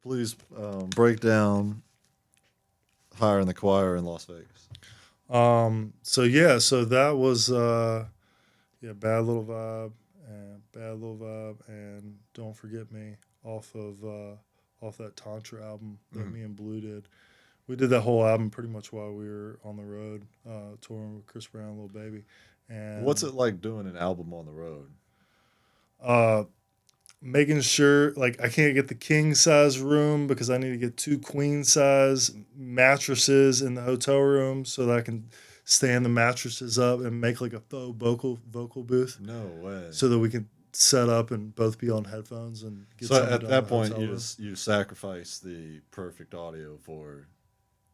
Please break down Higher in the Choir in Las Vegas. So that was bad little vibe, and Don't Forget Me off of off that Tantra album that Mhm. me and Blue did. We did that whole album pretty much while we were on the road, touring with Chris Brown, Little Baby, What's and it like doing an album on the road? uh, making sure like I can't get the king size room because I need to get two queen size mattresses in the hotel room so that I can stand the mattresses up and make like a faux vocal booth No way. so that we can set up and both be on headphones and get So something at done in that the point, hotel room. you sacrifice the perfect audio for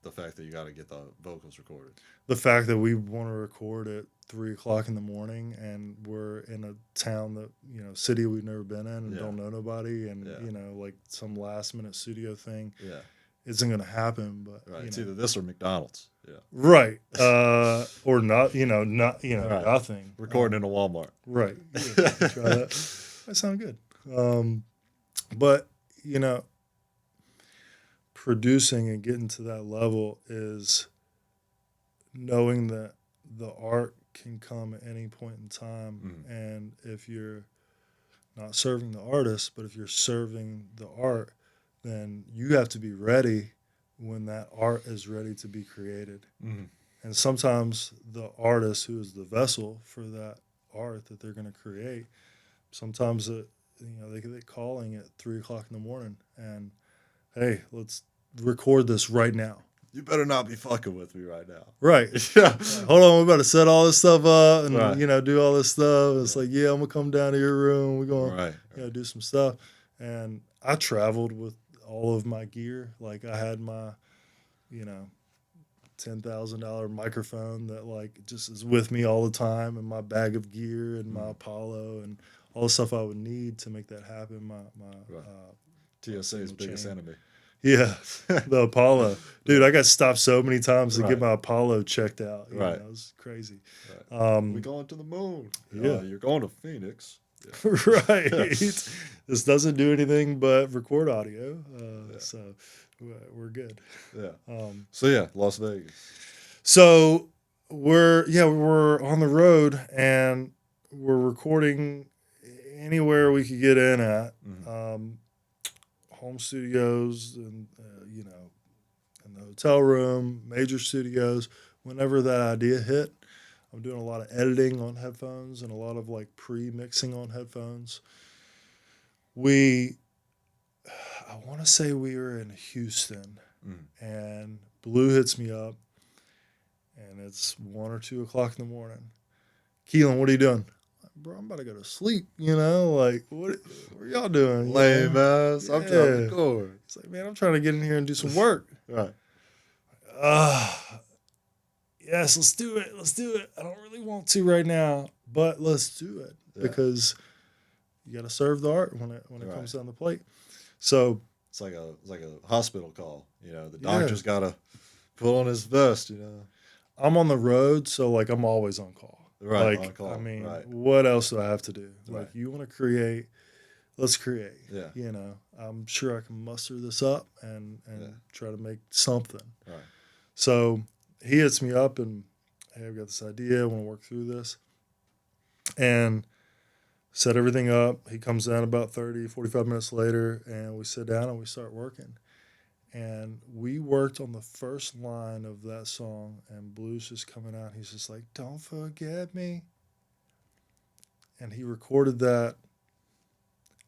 the fact that you got to get the vocals recorded. The fact that we want to record at 3 o'clock in the morning and we're in a town that, city we've never been in and Yeah. don't know nobody, and Yeah. like some last minute studio thing Yeah. isn't going to happen. But Right. It's either this or McDonald's. Yeah. right, or not, Right. nothing. Recording in a Walmart. Right. Yeah, try that. That sounds good. But you know, producing and getting to that level is knowing that the art can come at any point in time, and if you're not serving the artist, but if you're serving the art, then you have to be ready when that art is ready to be created. Mm-hmm. And sometimes the artist who is the vessel for that art that they're going to create, sometimes they get calling at 3 o'clock in the morning, and hey, let's record this right now. You better not be fucking with me right now. Right. Yeah. Hold on, we're about to set all this stuff up and Right. do all this stuff. It's like, yeah, I'm gonna come down to your room. We're gonna Right. do some stuff. And I traveled with all of my gear. Like I had my, $10,000 microphone that like just is with me all the time, and my bag of gear and my Apollo and all the stuff I would need to make that happen. My Right. TSA's biggest chain. enemy. Yeah, the Apollo. Dude, I got stopped so many times to Right. get my Apollo checked out. Right. It was crazy. Right. We're going to the moon. Yeah. You're going to Phoenix. Yeah. Right. This doesn't do anything but record audio. So we're good. Yeah. So Las Vegas. So we're on the road and we're recording anywhere we could get in at. Mm-hmm. Home studios and in the hotel room, major studios. Whenever that idea hit, I'm doing a lot of editing on headphones and a lot of like pre-mixing on headphones. I want to say we were in Houston, and Blue hits me up, and it's 1 or 2 o'clock in the morning. Keylan, what are you doing? Bro, I'm about to go to sleep, like, what are y'all doing? Lame ass. I'm trying to record. It's like, man, I'm trying to get in here and do some work. Right. Yes, let's do it. Let's do it. I don't really want to right now, but let's do it because you got to serve the art when it comes down the plate. So it's like a hospital call. The doctor's got to put on his vest. I'm on the road, so like I'm always on call. Right. Like, on call. I mean, right. What else do I have to do? Right. Like, you want to create, let's create. Yeah. I'm sure I can muster this up and try to make something. Right. So he hits me up and, hey, I've got this idea. I want to work through this. And set everything up. He comes down about 30, 45 minutes later, and we sit down and we start working. And we worked on the first line of that song, and Blue's just coming out. He's just like, don't forget me. And he recorded that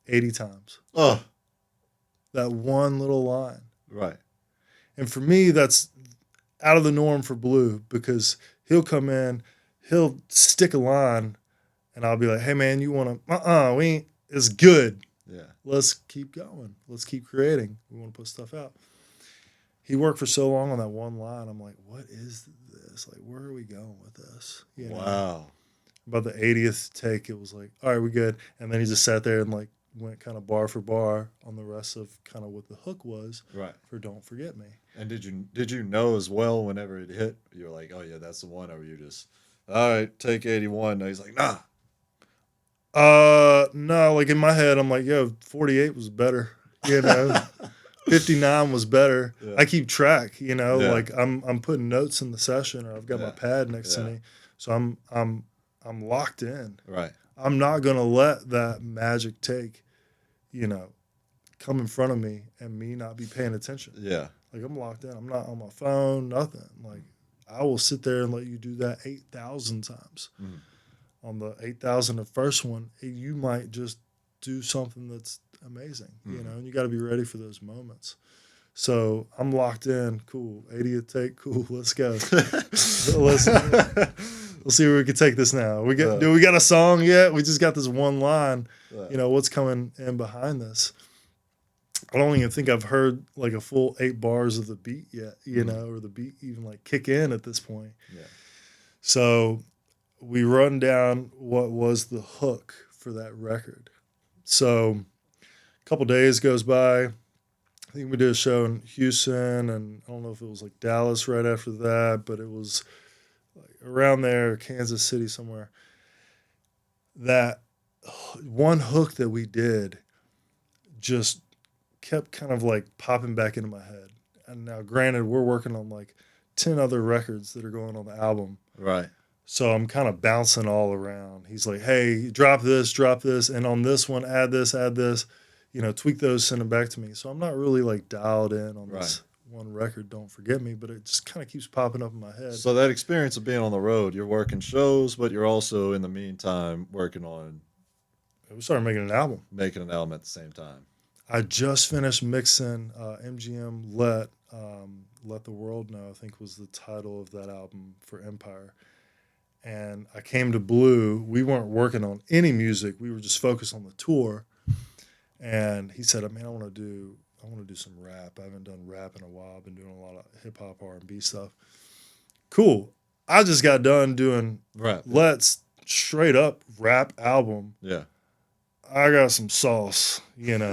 80 times. Oh. That one little line. Right. And for me, that's out of the norm for Blue because he'll come in, he'll stick a line, and I'll be like, hey, man, you want to, we ain't, it's good. Yeah. Let's keep going. Let's keep creating. We want to put stuff out. He worked for so long on that one line. I'm like, what is this? Like, where are we going with this? Wow. About the 80th take, it was like, all right, we good. And then he just sat there and like went kind of bar for bar on the rest of kind of what the hook was for Don't Forget Me. And did you know as well whenever it hit, you were like, oh yeah, that's the one, or were you just, all right, take 81. And he's like, nah. No, like in my head, I'm like, yo, 48 was better, 59 was better. Yeah. I keep track, you know, Yeah. like I'm putting notes in the session, or I've got my Yeah. pad next to Yeah. me, so I'm locked in. Right. I'm not gonna let that magic take, you know, come in front of me and me not be paying attention. Yeah. Like I'm locked in. I'm not on my phone, nothing. Like I will sit there and let you do that 8,000 times. Mm. On the 8,000, the first one, you might just do something that's amazing, you know, and you got to be ready for those moments. So I'm locked in. Cool. 80th take. Cool. Let's go. We'll see where we can take this now. Do we got a song yet? We just got this one line. You know, what's coming in behind this? I don't even think I've heard like a full 8 bars of the beat yet, you know, or the beat even like kick in at this point. Yeah. So we run down what was the hook for that record. So a couple days goes by. I think we did a show in Houston, and I don't know if it was like Dallas right after that, but it was like around there, Kansas City somewhere. That one hook that we did just kept kind of like popping back into my head. And now, granted, we're working on like 10 other records that are going on the album. Right. So I'm kind of bouncing all around. He's like, hey, drop this, and on this one, add this, you know, tweak those, send them back to me. So I'm not really like dialed in on this one record, Don't Forget Me, but it just kind of keeps popping up in my head. So that experience of being on the road, you're working shows, but you're also in the meantime working on We started making an album. making an album at the same time. I just finished mixing MGM Let the World Know, I think was the title of that album for Empire. And I came to Blue. We weren't working on any music. We were just focused on the tour. And he said, man, I want to do some rap. I haven't done rap in a while. I've been doing a lot of hip hop, R&B stuff. Cool. I just got done doing Right. Let's straight up rap album. Yeah. I got some sauce, you know.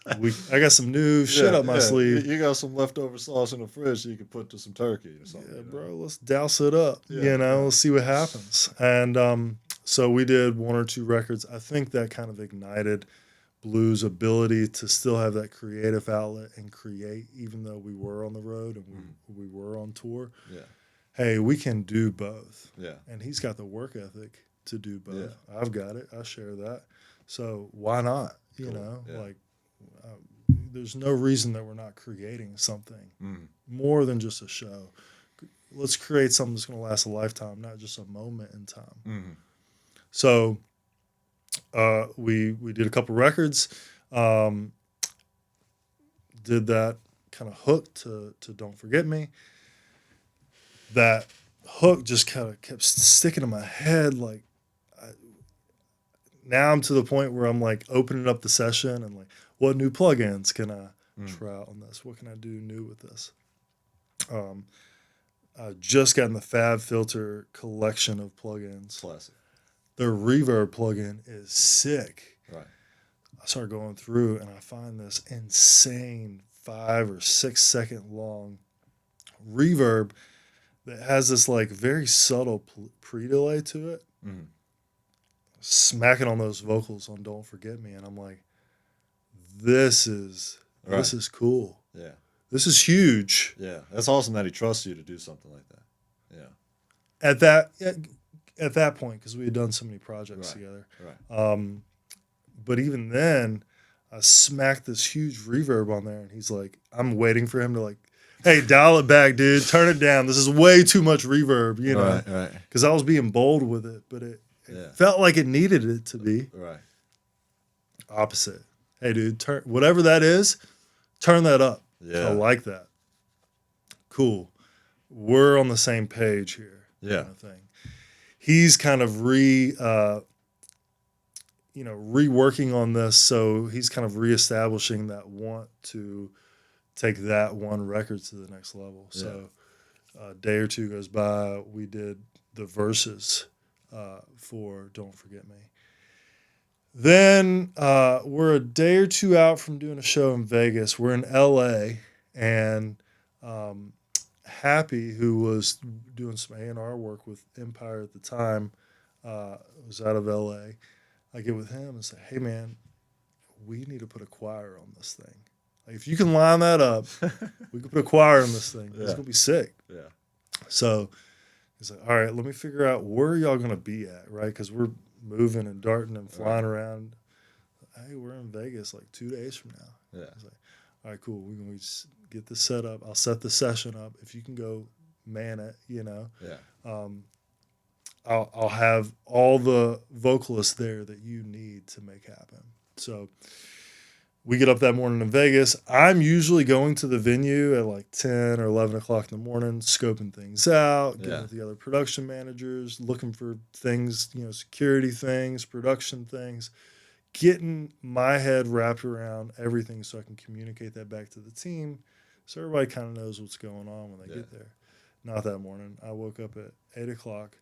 I got some new shit up my sleeve. You got some leftover sauce in the fridge you can put to some turkey or something. Yeah, bro, let's douse it up. Yeah, you know, let's see what happens. And so we did 1 or 2 records. I think that kind of ignited Blue's ability to still have that creative outlet and create, even though we were on the road and we were on tour. Yeah. Hey, we can do both. Yeah. And he's got the work ethic to do both. Yeah. I've got it. I share that. So why not? You Cool. know, Yeah. like there's no reason that we're not creating something more than just a show. Let's create something that's going to last a lifetime, not just a moment in time. So we did a couple records, did that kind of hook to Don't Forget Me. That hook just kind of kept sticking in my head. Like now I'm to the point where I'm like opening up the session and like, what new plugins can I try out on this? What can I do new with this? I just gotten the Fab Filter collection of plugins. Classic. Their reverb plugin is sick. Right. I start going through and I find this insane 5 or 6 second long reverb that has this like very subtle pre-delay to it. Smacking on those vocals on Don't Forget Me, and I'm like, this is cool. Yeah. This is huge. Yeah. That's awesome that he trusts you to do something like that. Yeah. At that point, because we had done so many projects together. Right. But even then, I smacked this huge reverb on there, and he's like, I'm waiting for him to like, hey, dial it back, dude. Turn it down. This is way too much reverb, you know? Right. Because I was being bold with it, but it felt like it needed it to be. Right. Opposite. Hey, dude, turn whatever that is, turn that up. Yeah. I like that. Cool. We're on the same page here. Yeah. Kind of thing. He's kind of reworking on this, so he's kind of reestablishing that want to take that one record to the next level. Yeah. So a day or two goes by, we did the verses for Don't Forget Me. Then we're a day or two out from doing a show in Vegas. We're in LA, and Happy, who was doing some A&R work with Empire at the time, was out of LA. I get with him and say, hey man, we need to put a choir on this thing. Like, if you can line that up, we could put a choir in this thing. It's Yeah. going to be sick. Yeah. So he's like, all right, let me figure out where y'all going to be at, right? Because we're moving and darting and flying around. Hey, we're in Vegas like 2 days from now. Yeah. I was like, all right, cool. We're going to get this set up. I'll set the session up. If you can go man it, you know. Yeah. I'll have all the vocalists there that you need to make happen. So we get up that morning in Vegas. I'm usually going to the venue at like 10 or 11 o'clock in the morning, scoping things out, getting with the other production managers, looking for things, you know, security things, production things, getting my head wrapped around everything so I can communicate that back to the team so everybody kind of knows what's going on when they get there. Not that morning. I woke up at 8 o'clock.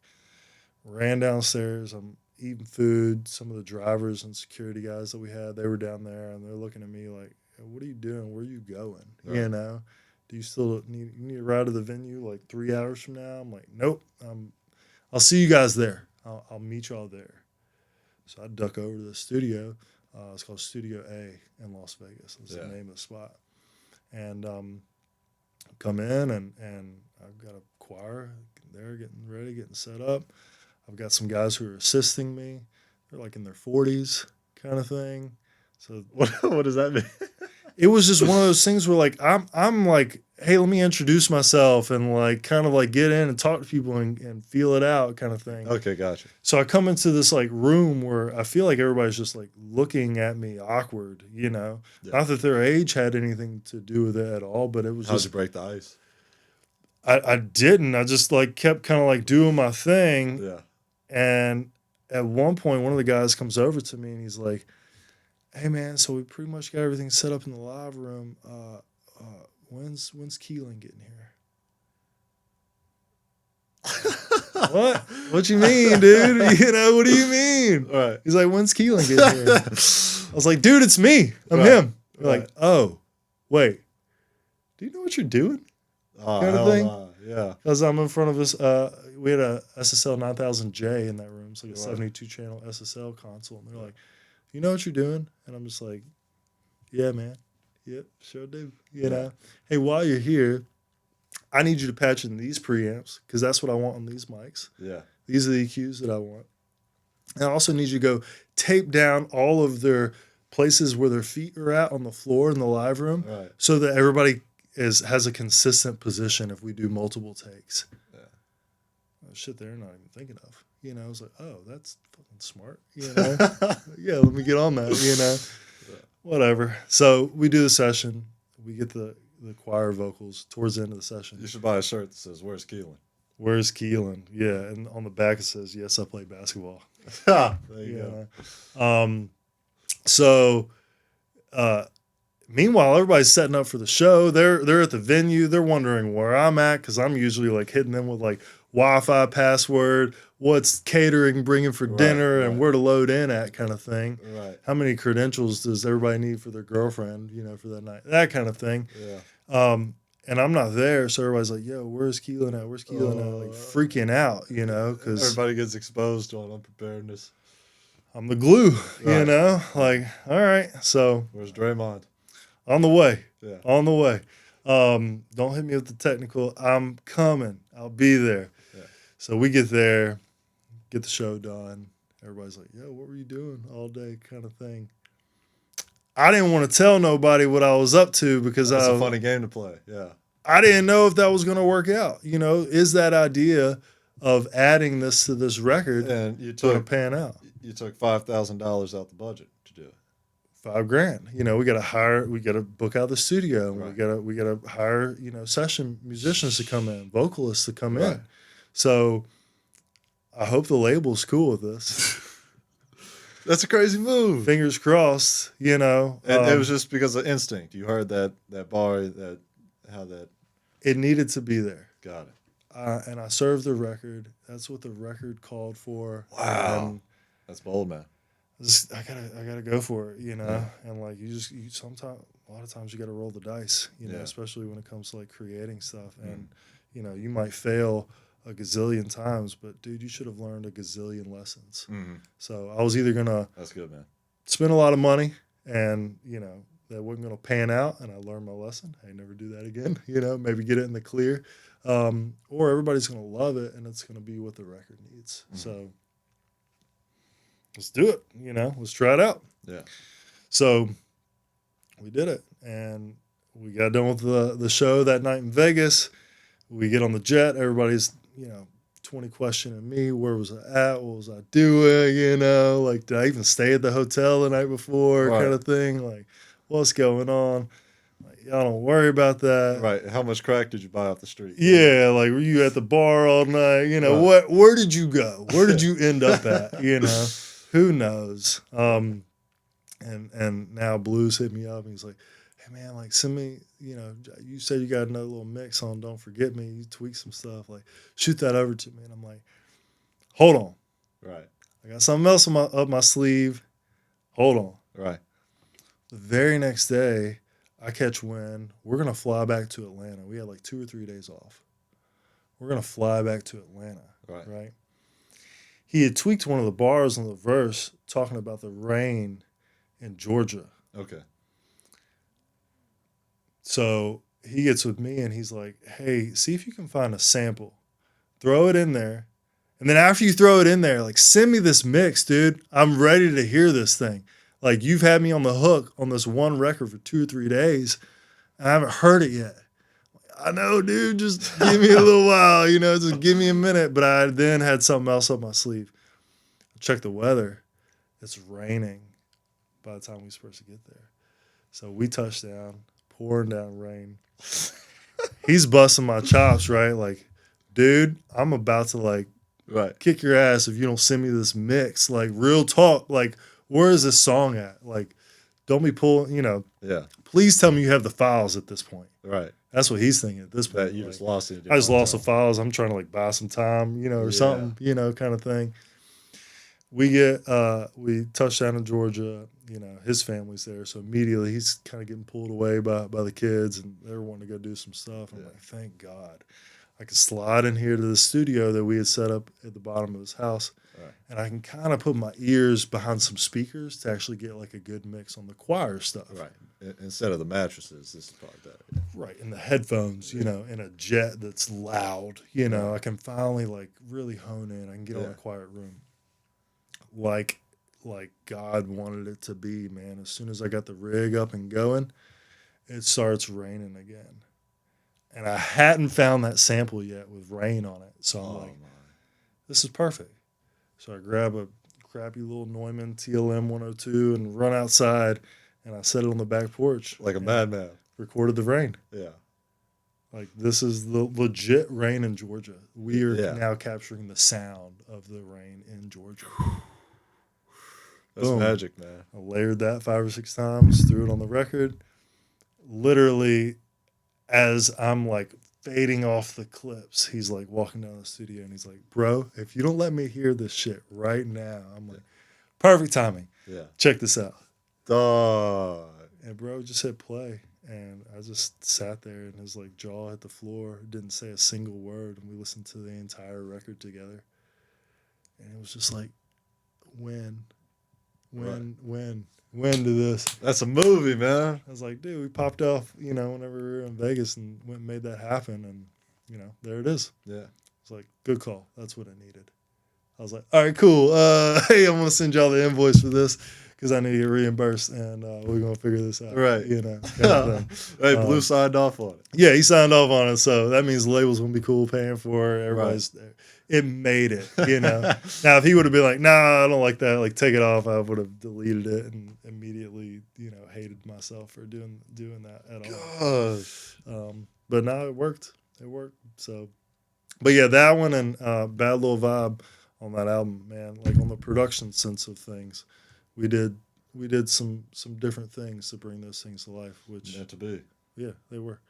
Ran downstairs. I'm eating food. Some of the drivers and security guys that we had, they were down there, and they're looking at me like, "What are you doing? Where are you going? Right. You know, do you still need a ride to the venue like 3 hours from now?" I'm like, "Nope. I'll see you guys there. I'll meet y'all there." So I duck over to the studio. It's called Studio A in Las Vegas. That's the name of the spot. And come in, and I've got a choir there getting ready, getting set up. I've got some guys who are assisting me. They're like in their 40s kind of thing. So what does that mean? It was just one of those things where like I'm like, hey, let me introduce myself and like kind of like get in and talk to people and feel it out kind of thing. Okay, gotcha. So I come into this like room where I feel like everybody's just like looking at me awkward, you know. Yeah. Not that their age had anything to do with it at all, but it was How'd you break the ice? I didn't. I just like kept kind of like doing my thing. Yeah. And at one point, one of the guys comes over to me and he's like, "Hey man, so we pretty much got everything set up in the live room. When's Keylan getting here?" What? What you mean, dude? You know, what do you mean? Right. He's like, "When's Keylan getting here?" I was like, "Dude, it's me. I'm him." They're like, "Oh, wait. Do you know what you're doing?" Kind of thing. Yeah. Because I'm in front of us. We had a SSL 9000J in that room. It's like a 72-channel SSL console. And they're like, "You know what you're doing?" And I'm just like, "Yeah, man. Yep, sure do." You know? Hey, while you're here, I need you to patch in these preamps because that's what I want on these mics. Yeah. These are the EQs that I want. And I also need you to go tape down all of their places where their feet are at on the floor in the live room so that everybody has a consistent position if we do multiple takes. Yeah. Oh, shit, they're not even thinking of. You know, I was like, "Oh, that's fucking smart." You know, yeah, let me get on that. You know, whatever. So we do the session. We get the choir vocals towards the end of the session. You should buy a shirt that says, "Where's Keylan?" Where's Keylan? Yeah, and on the back it says, "Yes, I play basketball." There you go. So, meanwhile, everybody's setting up for the show. They're at the venue. They're wondering where I'm at because I'm usually like hitting them with like Wi-Fi password, what's catering bringing for dinner, and where to load in at kind of thing. Right. How many credentials does everybody need for their girlfriend, you know, for that night? That kind of thing. Yeah. And I'm not there, so everybody's like, "Yo, where's Keylan at? Where's Keylan at?" Like freaking out, you know, because everybody gets exposed on unpreparedness. I'm the glue, you know. Like, all right, so where's Draymond? On the way. Yeah. On the way. Don't hit me with the technical. I'm coming. I'll be there. Yeah. So we get there, get the show done. Everybody's like, "Yo, what were you doing all day?" kind of thing. I didn't want to tell nobody what I was up to because it's a funny game to play. Yeah. I didn't know if that was going to work out. You know, is that idea of adding this to this record and you going to pan out? You took $5,000 out the budget to do it. $5,000. You know, we got to book out the studio. Right. We got to hire, you know, session musicians to come in, vocalists to come in. So I hope the label's cool with this. That's a crazy move. Fingers crossed, you know. And it was just because of instinct. You heard that bar, how that. It needed to be there. Got it. And I served the record. That's what the record called for. Wow. That's bold, man. I gotta go for it, you know. Yeah. And like sometimes a lot of times you gotta roll the dice, you know, especially when it comes to like creating stuff. And you know, you might fail a gazillion times, but dude, you should have learned a gazillion lessons. Mm-hmm. So I was either gonna that's good, man, spend a lot of money and, you know, that wasn't going to pan out, and I learned my lesson. Hey, never do that again. Maybe get it in the clear, or everybody's going to love it, and it's going to be what the record needs. Mm-hmm. So let's do it. Let's try it out. Yeah. So we did it, and we got done with the show that night in Vegas. We get on the jet. Everybody's 20 questioning me. Where was I at? What was I doing? Like, did I even stay at the hotel the night before? Right. Kind of thing. Like, what's going on? Like, y'all don't worry about that. Right. How much crack did you buy off the street? Yeah. Like, were you at the bar all night? Right. Where did you go? Where did you end up at? Who knows? And now Blues hit me up and he's like, hey man, like send me, you said you got another little mix on Don't Forget Me. You tweak some stuff. Like, shoot that over to me. And I'm like, hold on. Right. I got something else up my sleeve. Hold on. Right. The very next day, I catch wind. We're going to fly back to Atlanta. We had like 2 or 3 days off. We're going to fly back to Atlanta. Right. He had tweaked one of the bars on the verse talking about the rain in Georgia. Okay. So he gets with me and he's like, hey, see if you can find a sample. Throw it in there. And then after you throw it in there, like, send me this mix, dude. I'm ready to hear this thing. Like, you've had me on the hook on this one record for 2 or 3 days, and I haven't heard it yet. I know, dude. Just give me a little while, just give me a minute. But I then had something else up my sleeve. I checked the weather. It's raining by the time we're supposed to get there. So we touched down, pouring down rain. He's busting my chops, right? Like, dude, I'm about to, like, kick your ass if you don't send me this mix. Like, real talk. Like, where is this song at? Like, don't be pulling, Yeah. Please tell me you have the files at this point. Right. That's what he's thinking at this point. That you just lost it. I just lost the files. I'm trying to, like, buy some time, or something, kind of thing. We touch down in Georgia, his family's there. So immediately he's kind of getting pulled away by the kids, and they're wanting to go do some stuff. I'm like, thank God. I could slide in here to the studio that we had set up at the bottom of his house. Right. And I can kind of put my ears behind some speakers to actually get like a good mix on the choir stuff. Right. Instead of the mattresses, this is probably better. Yeah. Right. And the headphones, in a jet that's loud, I can finally like really hone in. I can get on a quiet room. Like God wanted it to be, man. As soon as I got the rig up and going, it starts raining again. And I hadn't found that sample yet with rain on it. So I'm this is perfect. So I grab a crappy little Neumann TLM 102 and run outside, and I set it on the back porch. Like a madman. Recorded the rain. Yeah. Like, this is the legit rain in Georgia. We are now capturing the sound of the rain in Georgia. That's magic, man. I layered that 5 or 6 times, threw it on the record. Literally, as I'm like fading off the clips, he's like walking down the studio and he's like, bro, if you don't let me hear this shit right now, I'm like, perfect timing. Yeah. Check this out. Dog. And bro just hit play. And I just sat there and his like jaw hit the floor, didn't say a single word. And we listened to the entire record together. And it was just like, when to this? That's a movie, man. I was like, dude, we popped off, whenever we were in Vegas and went and made that happen. And, there it is. Yeah. It's like, good call. That's what I needed. I was like, all right, cool. Hey, I'm going to send y'all the invoice for this because I need to get reimbursed, and we're going to figure this out. Right. Hey, Blue signed off on it. Yeah, he signed off on it. So that means the label's going to be cool paying for it. Everybody's there. It made it, Now, if he would have been like, nah, I don't like that, like, take it off, I would have deleted it and immediately, hated myself for doing that at all. Gosh. But no, it worked. So, but yeah, that one and Bad Little Vibe on that album, man, like on the production sense of things, we did some different things to bring those things to life, which meant to be. Yeah, they were.